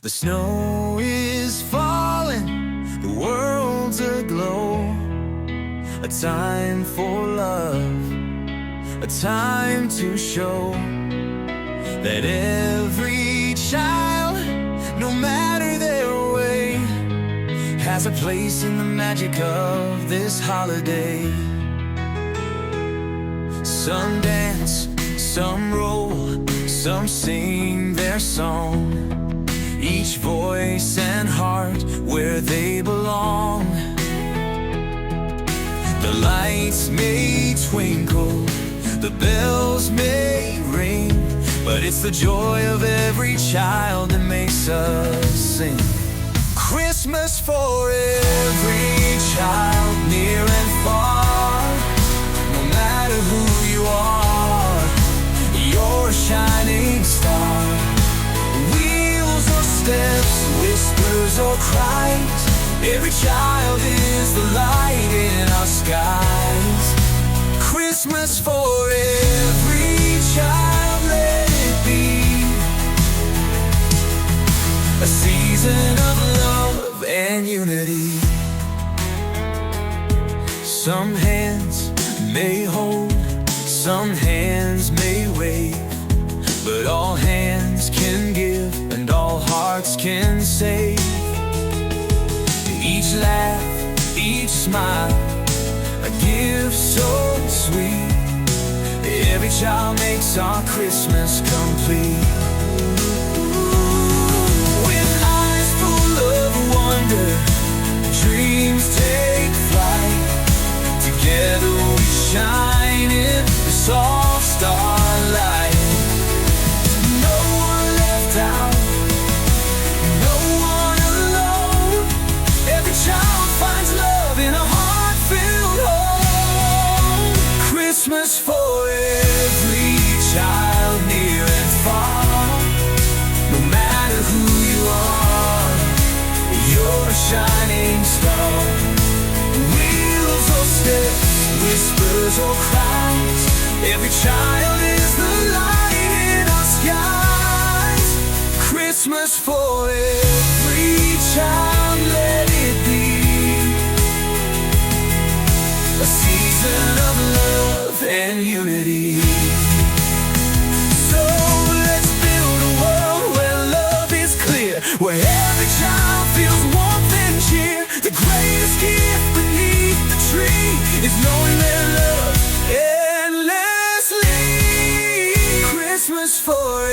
The snow is falling, the world's aglow. A time for love, a time to show that every child, no matter their way, has a place in the magic of this holiday. Some dance, some roll, some sing their song, each voice and heart where they belong. The lights may twinkle, the bells may ring, but it's the joy of every child that makes us sing. Christmas for every child, near and far. No matter who you are, you're a shining star. Wheels or steps, whispers or cries, every child is the light in our skies. Christmas for every child, let it be a season of love and unity. Some hands may hold, some hands may wave, but all hands can give and all hearts can save. Each laugh, each smile, a gift so sweet. Every child makes our Christmas complete. With eyes full of wonder, dreams take flight. Together we shine in the soft starlight. No one left out, no one alone. Every child finds love in a heart-filled home. Christmas for every child, near and far. No matter who you are, you're a shining star. Wheels or steps, whispers or cries, every child is the light in our skies. Christmas for every child, let it be a season of love and unity. So let's build a world where love is clear, where every child feels warmth and cheer. The greatest gift beneath the tree is knowing their love endlessly. Christmas for